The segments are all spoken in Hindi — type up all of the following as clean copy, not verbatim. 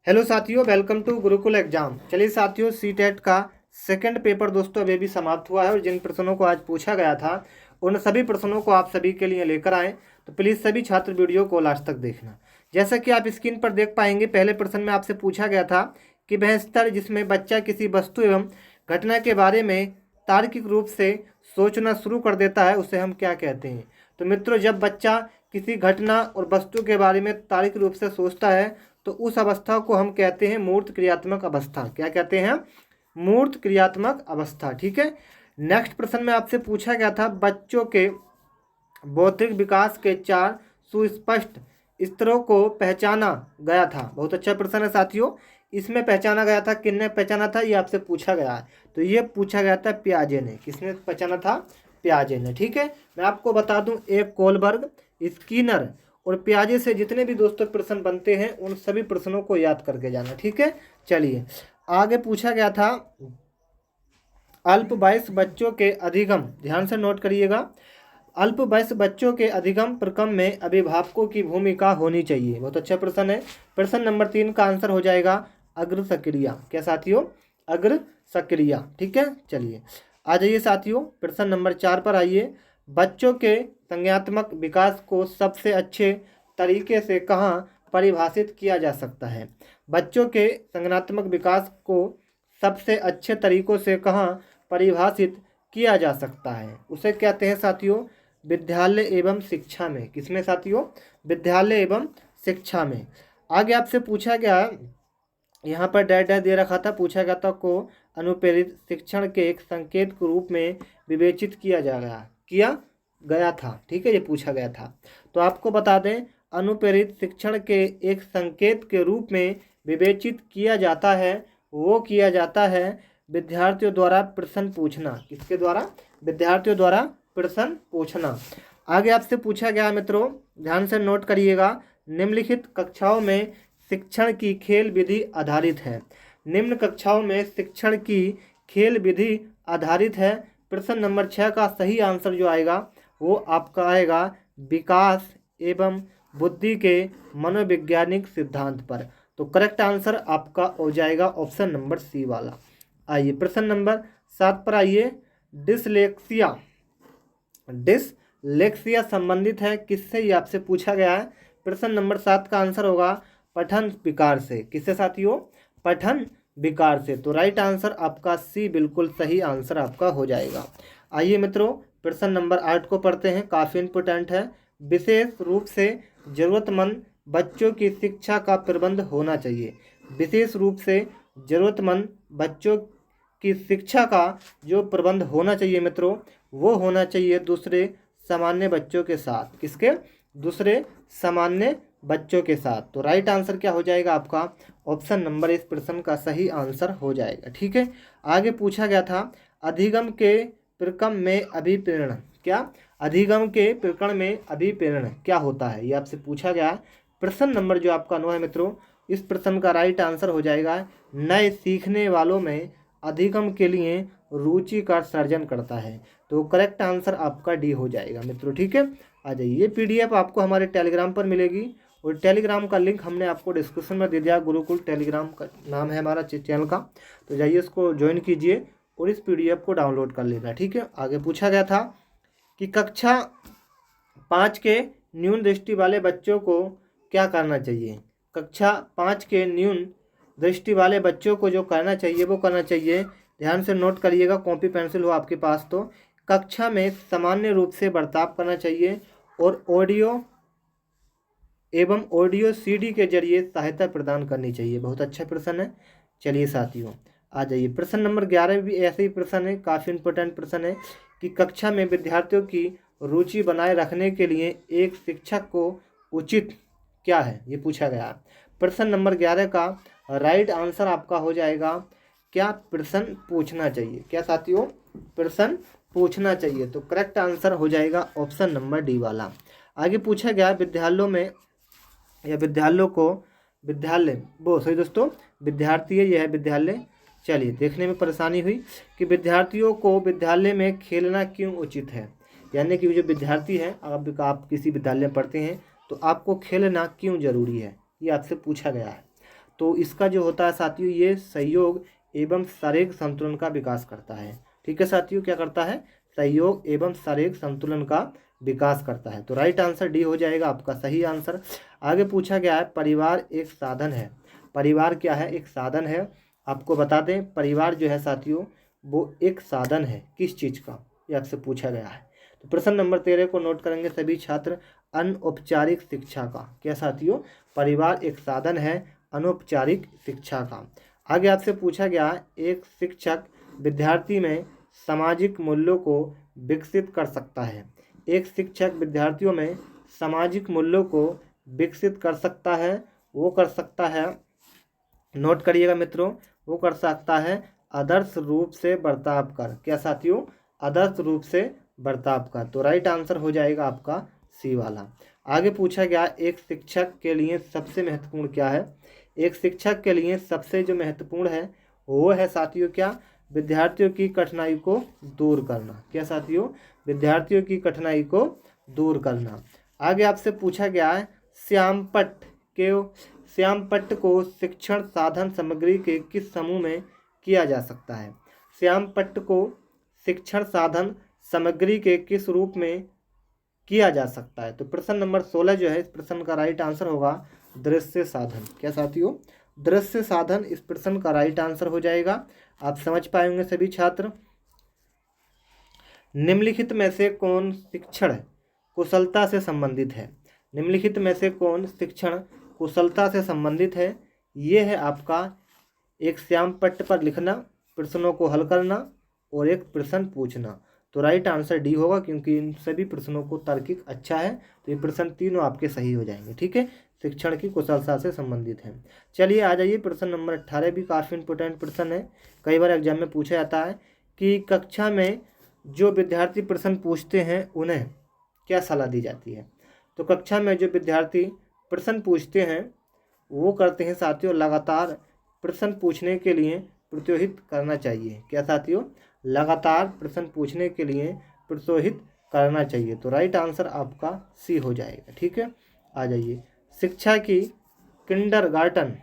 हेलो साथियों, वेलकम टू गुरुकुल एग्जाम। चलिए साथियों, सी टेट का सेकंड पेपर दोस्तों अभी भी समाप्त हुआ है और जिन प्रश्नों को आज पूछा गया था उन सभी प्रश्नों को आप सभी के लिए लेकर आए। तो प्लीज़ सभी छात्र वीडियो को लास्ट तक देखना। जैसा कि आप स्क्रीन पर देख पाएंगे, पहले प्रश्न में आपसे पूछा गया था कि वह स्तर जिसमें बच्चा किसी वस्तु एवं घटना के बारे में तार्किक रूप से सोचना शुरू कर देता है उसे हम क्या कहते हैं। तो मित्रों, जब बच्चा किसी घटना और वस्तु के बारे में तार्किक रूप से सोचता है तो उस अवस्था को हम कहते हैं मूर्त क्रियात्मक अवस्था। क्या कहते हैं? मूर्त क्रियात्मक अवस्था। ठीक है। नेक्स्ट प्रश्न में आपसे पूछा गया था बच्चों के बौद्धिक विकास के 4 सुस्पष्ट स्तरों को पहचाना गया था। बहुत अच्छा प्रश्न है साथियों। इसमें पहचाना गया था, किसने पहचाना था, ये आपसे पूछा गया है। तो ये पूछा गया था पियाजे ने। किसने पहचाना था? पियाजे ने। ठीक है। मैं आपको बता दूं, एक कोलबर्ग, स्किनर और पियाजे से जितने भी दोस्तों प्रश्न बनते हैं उन सभी प्रश्नों को याद करके जाना। ठीक है। चलिए आगे पूछा गया था अल्प वयस्क बच्चों के अधिगम, ध्यान से नोट करिएगा, अल्प वयस्क बच्चों के अधिगम प्रक्रम में अभिभावकों की भूमिका होनी चाहिए। बहुत अच्छा प्रश्न है। प्रश्न नंबर 3 का आंसर हो जाएगा अग्र सक्रिया। क्या साथियों? अग्र सक्रिया। ठीक है। चलिए आ जाइए साथियों, प्रश्न नंबर 4 पर आइए। बच्चों के संज्ञानात्मक विकास को सबसे अच्छे तरीके से कहाँ परिभाषित किया जा सकता है? बच्चों के संज्ञानात्मक विकास को सबसे अच्छे तरीकों से कहाँ परिभाषित किया जा सकता है? उसे कहते हैं साथियों विद्यालय एवं शिक्षा में। किसमें साथियों? विद्यालय एवं शिक्षा में। आगे आपसे पूछा गया, यहाँ पर डैश डैश दे रखा था, पूछा गया था को अनुप्रेरित शिक्षण के एक संकेत के रूप में विवेचित किया गया था। ठीक है, ये पूछा गया था। तो आपको बता दें, अनुप्रेरित शिक्षण के एक संकेत के रूप में विवेचित किया जाता है, वो किया जाता है विद्यार्थियों द्वारा प्रश्न पूछना। किसके द्वारा? विद्यार्थियों द्वारा प्रश्न पूछना। आगे आपसे पूछा गया मित्रों, ध्यान से नोट करिएगा, निम्नलिखित कक्षाओं में शिक्षण की खेल विधि आधारित है। निम्न कक्षाओं में शिक्षण की खेल विधि आधारित है। प्रश्न नंबर 6 का सही आंसर जो आएगा वो आपका आएगा विकास एवं बुद्धि के मनोवैज्ञानिक सिद्धांत पर। तो करेक्ट आंसर आपका हो जाएगा ऑप्शन नंबर सी वाला। आइए प्रश्न नंबर 7 पर आइए। डिसलेक्सिया संबंधित है किससे, ये आपसे पूछा गया है। प्रश्न नंबर 7 का आंसर होगा पठन विकार से। किससे साथियों? पठन विकार से। तो राइट आंसर आपका सी बिल्कुल सही आंसर आपका हो जाएगा। आइए मित्रों, प्रश्न नंबर 8 को पढ़ते हैं, काफ़ी इंपोर्टेंट है। विशेष रूप से जरूरतमंद बच्चों की शिक्षा का प्रबंध होना चाहिए। विशेष रूप से जरूरतमंद बच्चों की शिक्षा का जो प्रबंध होना चाहिए मित्रों, वो होना चाहिए दूसरे सामान्य बच्चों के साथ। किसके? दूसरे सामान्य बच्चों के साथ। तो राइट आंसर क्या हो जाएगा आपका? ऑप्शन नंबर इस प्रश्न का सही आंसर हो जाएगा। ठीक है। आगे पूछा गया था अधिगम के प्रक्रम में अभिप्रेरण। क्या? अधिगम के प्रकरण में अभिप्रेरण क्या होता है, ये आपसे पूछा गया। प्रश्न नंबर जो आपका 9 है मित्रों, इस प्रश्न का राइट आंसर हो जाएगा नए सीखने वालों में अधिगम के लिए रुचि का सर्जन करता है। तो करेक्ट आंसर आपका डी हो जाएगा मित्रों। ठीक है। आ जाइए, ये पीडीएफ आपको हमारे टेलीग्राम पर मिलेगी और टेलीग्राम का लिंक हमने आपको डिस्क्रिप्शन में दे दिया। गुरुकुल टेलीग्राम का नाम है हमारा चैनल का। तो जाइए इसको ज्वाइन कीजिए और इस पीडीएफ को डाउनलोड कर लेना। ठीक है। आगे पूछा गया था कि कक्षा 5 के न्यून दृष्टि वाले बच्चों को क्या करना चाहिए। कक्षा 5 के न्यून दृष्टि वाले बच्चों को जो करना चाहिए वो करना चाहिए, ध्यान से नोट करिएगा, कॉपी पेंसिल हो आपके पास तो, कक्षा में सामान्य रूप से बर्ताव करना चाहिए और ऑडियो सीडी के जरिए सहायता प्रदान करनी चाहिए। बहुत अच्छा प्रश्न है। चलिए साथियों आ जाइए, प्रश्न नंबर 11 भी ऐसे ही प्रश्न है, काफ़ी इंपॉर्टेंट प्रश्न है कि कक्षा में विद्यार्थियों की रुचि बनाए रखने के लिए एक शिक्षक को उचित क्या है, ये पूछा गया। प्रश्न नंबर 11 का राइट आंसर आपका हो जाएगा क्या? प्रश्न पूछना चाहिए। क्या साथियों? प्रश्न पूछना चाहिए। तो करेक्ट आंसर हो जाएगा ऑप्शन नंबर डी वाला। आगे पूछा गया विद्यालयों में या विद्यालयों को विद्यालय वो सही दोस्तों विद्यार्थी है, यह है विद्यालय। चलिए, देखने में परेशानी हुई कि विद्यार्थियों को विद्यालय में खेलना क्यों उचित है, यानी कि जो विद्यार्थी हैं, आप किसी विद्यालय में पढ़ते हैं तो आपको खेलना क्यों जरूरी है, ये आपसे पूछा गया है। तो इसका जो होता है साथियों, ये सहयोग एवं शारीरिक संतुलन का विकास करता है। ठीक है साथियों, क्या करता है? सहयोग एवं शारीरिक संतुलन का विकास करता है। तो राइट आंसर डी हो जाएगा आपका सही आंसर। आगे पूछा गया है, परिवार एक साधन है। परिवार क्या है? एक साधन है। आपको बता दें, परिवार जो है साथियों वो एक साधन है। किस चीज़ का? ये आपसे पूछा गया है। तो प्रश्न नंबर 13 को नोट करेंगे सभी छात्र, अनौपचारिक शिक्षा का। क्या साथियों? परिवार एक साधन है अनौपचारिक शिक्षा का। आगे आपसे पूछा गया, एक शिक्षक विद्यार्थी में सामाजिक मूल्यों को विकसित कर सकता है। एक शिक्षक विद्यार्थियों में सामाजिक मूल्यों को विकसित कर सकता है। वो कर सकता है, नोट करिएगा मित्रों, वो कर सकता है आदर्श रूप से बर्ताव कर। क्या साथियों? आदर्श रूप से बर्ताव कर। तो राइट आंसर हो जाएगा आपका सी वाला। आगे पूछा गया, एक शिक्षक के लिए सबसे महत्वपूर्ण क्या है? एक शिक्षक के लिए सबसे जो महत्वपूर्ण है वो है साथियों क्या? विद्यार्थियों की कठिनाई को दूर करना। क्या साथियों? विद्यार्थियों की कठिनाई को दूर करना। आगे आपसे पूछा गया है, श्यामपट्ट को शिक्षण साधन सामग्री के किस समूह में किया जा सकता है? श्यामपट्ट को शिक्षण साधन सामग्री के किस रूप में किया जा सकता है? तो प्रश्न नंबर 16 जो है, इस प्रश्न का राइट आंसर होगा दृश्य साधन। क्या साथियों? दृश्य साधन इस प्रश्न का राइट आंसर हो जाएगा। आप समझ पाएंगे सभी छात्र। निम्नलिखित में से कौन शिक्षण कुशलता से संबंधित है? निम्नलिखित में से कौन शिक्षण कुशलता से संबंधित है? ये है आपका एक श्यामपट्ट पर लिखना, प्रश्नों को हल करना और एक प्रश्न पूछना। तो राइट आंसर डी होगा, क्योंकि इन सभी प्रश्नों को तार्किक अच्छा है। तो ये प्रश्न तीनों आपके सही हो जाएंगे। ठीक है, शिक्षण की कुशलता से संबंधित है। चलिए आ जाइए, प्रश्न नंबर 18 भी काफ़ी इंपोर्टेंट प्रश्न है। कई बार एग्जाम में पूछा जाता है कि कक्षा में जो विद्यार्थी प्रश्न पूछते हैं उन्हें क्या सलाह दी जाती है? तो कक्षा में जो विद्यार्थी प्रश्न पूछते हैं वो करते हैं साथियों, लगातार प्रश्न पूछने के लिए प्रोत्साहित करना चाहिए। क्या साथियों? लगातार प्रश्न पूछने के लिए प्रोत्साहित करना चाहिए। तो राइट आंसर आपका सी हो जाएगा। ठीक है, आ जाइए, शिक्षा की किंडरगार्टन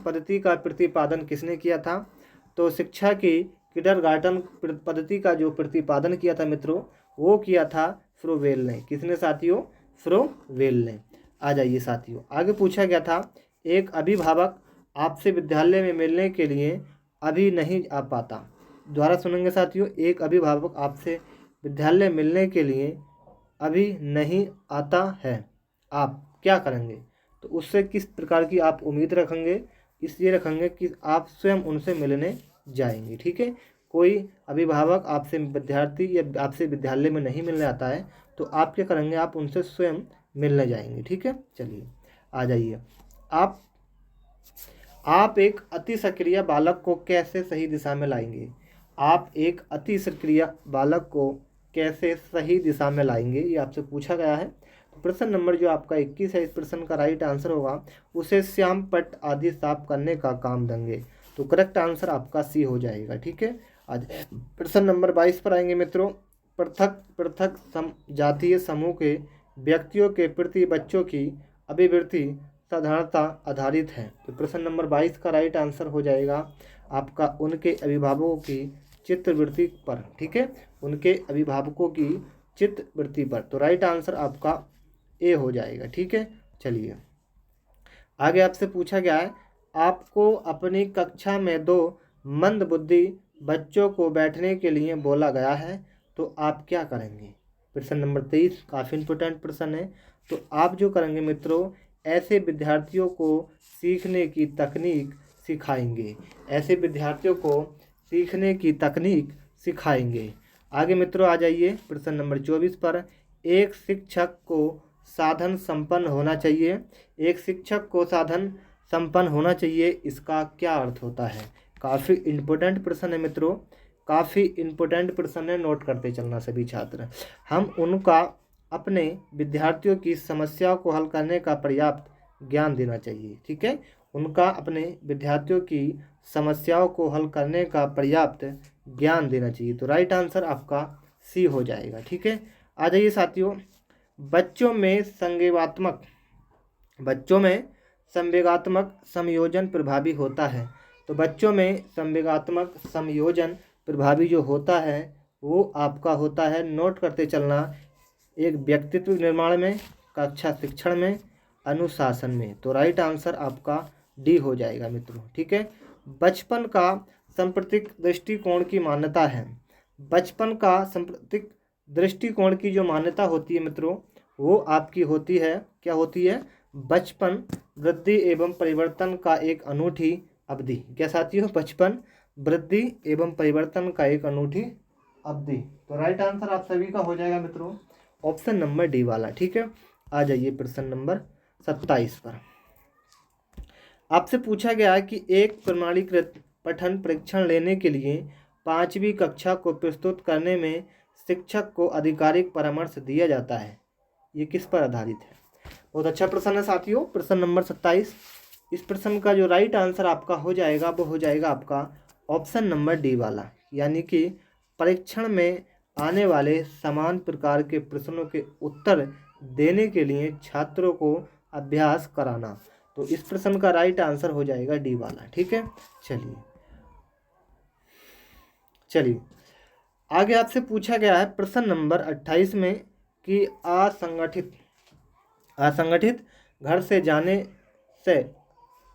पद्धति का प्रतिपादन किसने किया था? तो शिक्षा की किंडरगार्टन पद्धति का जो प्रतिपादन किया था मित्रों, वो किया था फ्रोवेल ने। किसने साथियों? फ्रोवेल ने। आ जाइए साथियों, आगे पूछा गया था, एक अभिभावक आपसे विद्यालय में मिलने के लिए अभी नहीं आ पाता। दोबारा सुनेंगे साथियों, एक अभिभावक आपसे विद्यालय मिलने के लिए अभी नहीं आता है, आप क्या करेंगे? तो उससे किस प्रकार की आप उम्मीद रखेंगे? इसलिए रखेंगे कि आप स्वयं उनसे मिलने जाएंगे। ठीक है, कोई अभिभावक आपसे विद्यार्थी या आपसे विद्यालय में नहीं मिलने आता है तो आप क्या करेंगे? आप उनसे स्वयं मिलने जाएंगे। ठीक है, चलिए आ जाइए, आप एक अति सक्रिय बालक को कैसे सही दिशा में लाएंगे? आप एक अति सक्रिय बालक को कैसे सही दिशा में लाएंगे, ये आपसे पूछा गया है। तो प्रश्न नंबर जो आपका 21 है, इस प्रश्न का राइट आंसर होगा, उसे श्यामपट्ट आदि साफ करने का काम देंगे। तो करेक्ट आंसर आपका सी हो जाएगा। ठीक है, आज प्रश्न नंबर 22 पर आएंगे मित्रों। पृथक जातीय समूह के व्यक्तियों के प्रति बच्चों की अभिवृत्ति साधारणता आधारित है। तो प्रश्न नंबर 22 का राइट आंसर हो जाएगा आपका उनके अभिभावकों की चित्तवृत्ति पर। ठीक है, उनके अभिभावकों की चित्तवृत्ति पर। तो राइट आंसर आपका ए हो जाएगा। ठीक है, चलिए आगे आपसे पूछा गया है, आपको अपनी कक्षा में 2 मंदबुद्धि बच्चों को बैठने के लिए बोला गया है, तो आप क्या करेंगे? प्रश्न नंबर 23 काफ़ी इंपोर्टेंट प्रश्न है। तो आप जो करेंगे मित्रों, ऐसे विद्यार्थियों को सीखने की तकनीक सिखाएंगे। ऐसे विद्यार्थियों को सीखने की तकनीक सिखाएंगे। आगे मित्रों आ जाइए, प्रश्न नंबर 24 पर, एक शिक्षक को साधन संपन्न होना चाहिए। एक शिक्षक को साधन संपन्न होना चाहिए, इसका क्या अर्थ होता है? काफ़ी इम्पोर्टेंट प्रश्न है मित्रों, काफ़ी इम्पोर्टेंट प्रश्न है, नोट करते चलना सभी छात्र। हम उनका अपने विद्यार्थियों की समस्याओं को हल करने का पर्याप्त ज्ञान देना चाहिए। ठीक है, उनका अपने विद्यार्थियों की समस्याओं को हल करने का पर्याप्त ज्ञान देना चाहिए। तो राइट आंसर आपका सी हो जाएगा। ठीक है, आ जाइए साथियों, बच्चों में संज्ञानात्मक बच्चों में संवेगात्मक संयोजन प्रभावी होता है। तो बच्चों में संवेगात्मक संयोजन प्रभावी जो होता है वो आपका होता है, नोट करते चलना, एक व्यक्तित्व निर्माण में, कक्षा शिक्षण में, अनुशासन में। तो राइट आंसर आपका डी हो जाएगा मित्रों। ठीक है। बचपन का सांप्रतिक दृष्टिकोण की मान्यता है। बचपन का सांप्रतिक दृष्टिकोण की जो मान्यता होती है मित्रों वो आपकी होती है, क्या होती है? बचपन वृद्धि एवं परिवर्तन का एक अनूठी अवधि। क्या साथियों? बचपन वृद्धि एवं परिवर्तन का एक अनूठी अवधि। तो राइट आंसर आप सभी का हो जाएगा मित्रों ऑप्शन नंबर डी वाला। ठीक है। आ जाइए प्रश्न नंबर 27 पर। आपसे पूछा गया है कि एक प्रमाणीकृत पठन परीक्षण लेने के लिए 5वीं कक्षा को प्रस्तुत करने में शिक्षक को आधिकारिक परामर्श दिया जाता है, ये किस पर आधारित है? बहुत अच्छा प्रश्न है साथियों, प्रश्न नंबर 27। इस प्रश्न का जो राइट आंसर आपका हो जाएगा वो हो जाएगा आपका ऑप्शन नंबर डी वाला, यानी कि परीक्षण में आने वाले समान प्रकार के प्रश्नों के उत्तर देने के लिए छात्रों को अभ्यास कराना। तो इस प्रश्न का राइट आंसर हो जाएगा डी वाला। ठीक है। चलिए आगे आपसे पूछा गया है प्रश्न नंबर 28 में कि असंगठित घर से जाने से,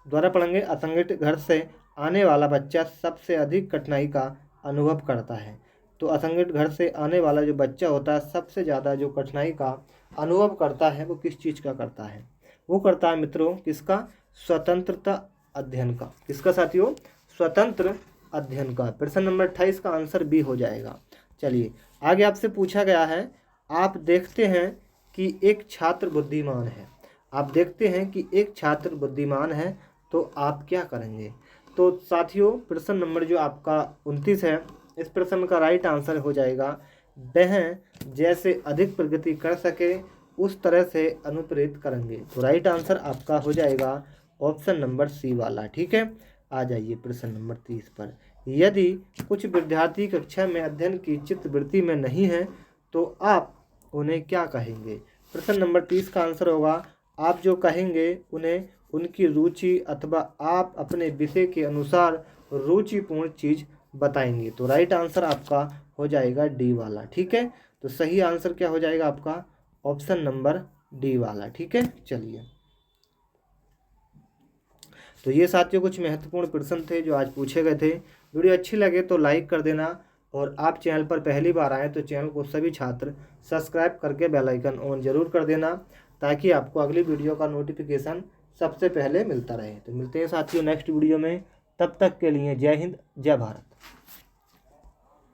द्वारा पढ़ेंगे, असंगठित घर से आने वाला बच्चा सबसे अधिक कठिनाई का अनुभव करता है। तो असंगठित घर से आने वाला जो बच्चा होता है सबसे ज़्यादा जो कठिनाई का अनुभव करता है वो किस चीज़ का करता है? वो करता है मित्रों किसका? स्वतंत्रता अध्ययन का। किसका साथियों? स्वतंत्र अध्ययन का। प्रश्न नंबर 28 का आंसर बी हो जाएगा। चलिए आगे आपसे पूछा गया है, आप देखते हैं कि एक छात्र बुद्धिमान है। आप देखते हैं कि एक छात्र बुद्धिमान है तो आप क्या करेंगे? तो साथियों प्रश्न नंबर जो आपका 29 है, इस प्रश्न का राइट आंसर हो जाएगा वह जैसे अधिक प्रगति कर सके उस तरह से अनुप्रेरित करेंगे। तो राइट आंसर आपका हो जाएगा ऑप्शन नंबर सी वाला। ठीक है। आ जाइए प्रश्न नंबर 30 पर। यदि कुछ विद्यार्थी कक्षा में अध्ययन की चित्तवृत्ति में नहीं है तो आप उन्हें क्या कहेंगे? प्रश्न नंबर 30 का आंसर होगा आप जो कहेंगे उन्हें उनकी रुचि अथवा आप अपने विषय के अनुसार रुचिपूर्ण चीज़ बताएंगे। तो राइट आंसर आपका हो जाएगा डी वाला। ठीक है। तो सही आंसर क्या हो जाएगा आपका? ऑप्शन नंबर डी वाला। ठीक है। चलिए तो ये साथियों कुछ महत्वपूर्ण प्रश्न थे जो आज पूछे गए थे। वीडियो अच्छी लगे तो लाइक कर देना, और आप चैनल पर पहली बार आए तो चैनल को सभी छात्र सब्सक्राइब करके बेल आइकन ऑन जरूर कर देना ताकि आपको अगली वीडियो का नोटिफिकेशन सबसे पहले मिलता रहे। तो मिलते हैं साथियों नेक्स्ट वीडियो में, तब तक के लिए जय हिंद जय भारत।